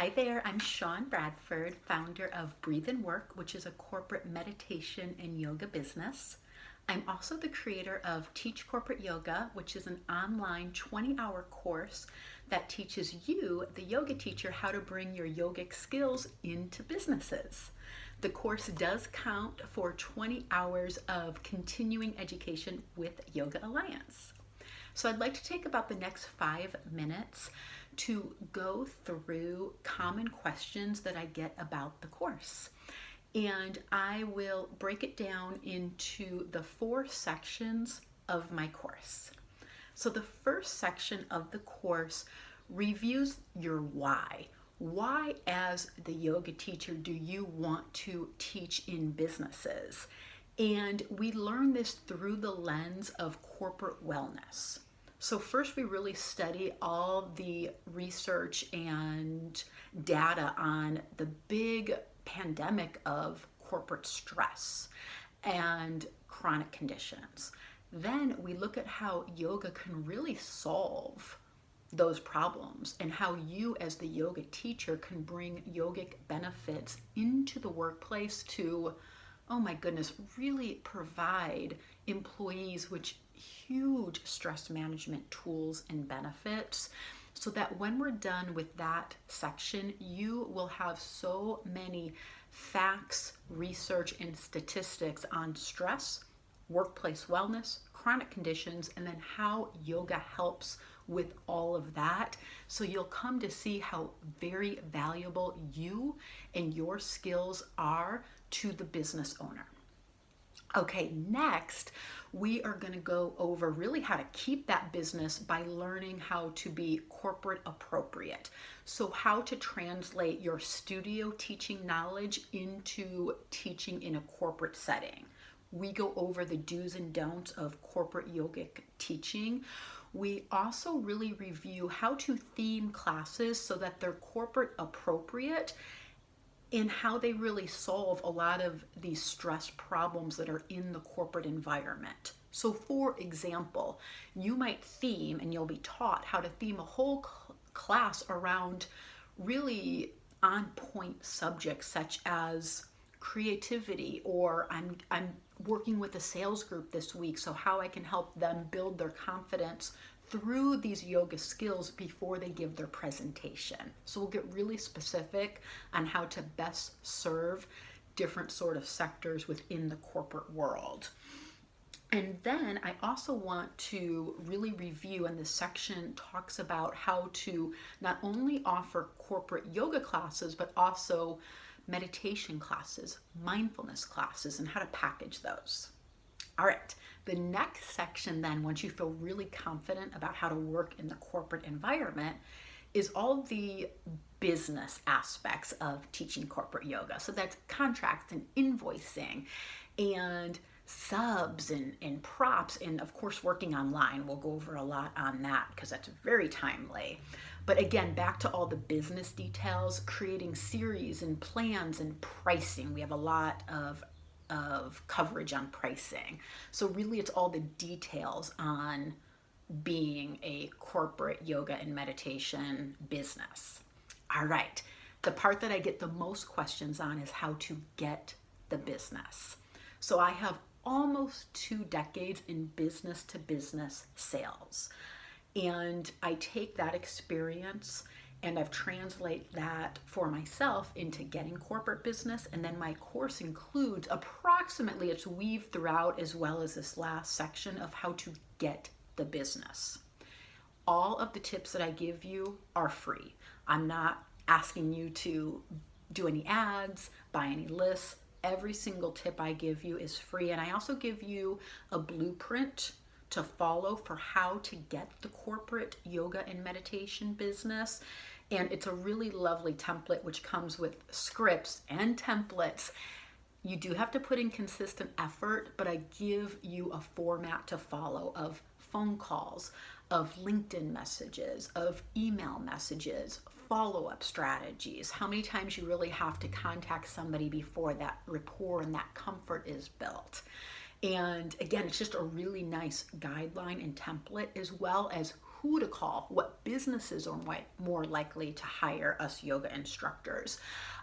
Hi there, I'm Shawn Bradford, founder of Breathe and Work, which is a corporate meditation and yoga business. I'm also the creator of Teach Corporate Yoga, which is an online 20-hour course that teaches you, the yoga teacher, how to bring your yogic skills into businesses. The course does count for 20 hours of continuing education with Yoga Alliance. So I'd like to take about the next 5 minutes to go through common questions that I get about the course. And I will break it down into the 4 sections of my course. So the first section of the course reviews your why. Why, as the yoga teacher, do you want to teach in businesses? And we learn this through the lens of corporate wellness. So first we really study all the research and data on the big pandemic of corporate stress and chronic conditions. Then we look at how yoga can really solve those problems and how you as the yoga teacher can bring yogic benefits into the workplace to, oh my goodness, really provide employees with huge stress management tools and benefits, so that when we're done with that section, you will have so many facts, research, and statistics on stress, workplace wellness, chronic conditions, and then how yoga helps with all of that. So you'll come to see how very valuable you and your skills are to the business owner. Okay, next, we are going to go over really how to keep that business by learning how to be corporate appropriate. So how to translate your studio teaching knowledge into teaching in a corporate setting. We go over the do's and don'ts of corporate yogic teaching. We also really review how to theme classes so that they're corporate appropriate in how they really solve a lot of these stress problems that are in the corporate environment. So for example, you might theme and you'll be taught how to theme a whole class around really on point subjects such as creativity, or I'm working with a sales group this week, so how I can help them build their confidence through these yoga skills before they give their presentation. So we'll get really specific on how to best serve different sort of sectors within the corporate world. And then I also want to really review, and this section talks about how to not only offer corporate yoga classes, but also meditation classes, mindfulness classes, and how to package those. All right, the next section then, once you feel really confident about how to work in the corporate environment, is all the business aspects of teaching corporate yoga. So that's contracts and invoicing and subs and props, and of course working online. We'll go over a lot on that because that's very timely. But again, back to all the business details, creating series and plans and pricing. We have a lot of coverage on pricing. So really it's all the details on being a corporate yoga and meditation business. All right, the part that I get the most questions on is how to get the business. So I have almost 2 decades in business to business sales. And I take that experience and I've translated that for myself into getting corporate business. And then my course includes approximately, it's weaved throughout as well as this last section of how to get the business. All of the tips that I give you are free. I'm not asking you to do any ads, buy any lists. Every single tip I give you is free. And I also give you a blueprint to follow for how to get the corporate yoga and meditation business. And it's a really lovely template which comes with scripts and templates. You do have to put in consistent effort, but I give you a format to follow of phone calls, of LinkedIn messages, of email messages, follow-up strategies, how many times you really have to contact somebody before that rapport and that comfort is built. And again, it's just a really nice guideline and template, as well as who to call, what businesses are more likely to hire us yoga instructors.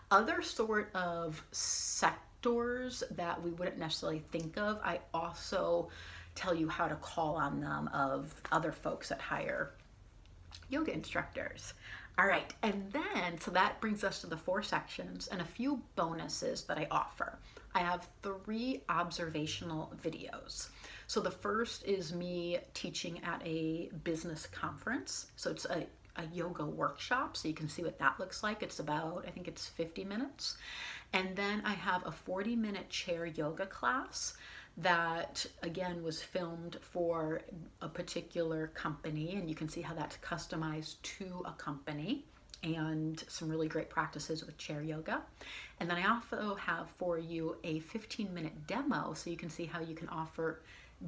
Other sort of sectors that we wouldn't necessarily think of, I also tell you how to call on them of other folks that hire yoga instructors. All right, and then, so that brings us to the 4 sections and a few bonuses that I offer. I have 3 observational videos. So the first is me teaching at a business conference. So it's a yoga workshop, so you can see what that looks like. It's about, I think it's 50 minutes. And then I have a 40-minute chair yoga class that again was filmed for a particular company, and you can see how that's customized to a company, and some really great practices with chair yoga. And then I also have for you a 15-minute demo, so you can see how you can offer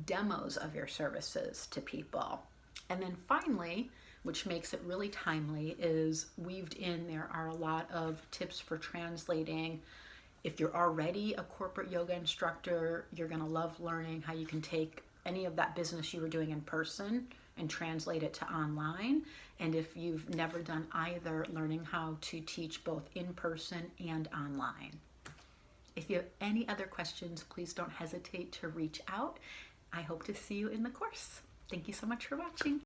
demos of your services to people. And then finally, which makes it really timely, is weaved in there are a lot of tips for translating. If you're already a corporate yoga instructor, you're going to love learning how you can take any of that business you were doing in person and translate it to online. And if you've never done either, learning how to teach both in person and online. If you have any other questions, please don't hesitate to reach out. I hope to see you in the course. Thank you so much for watching.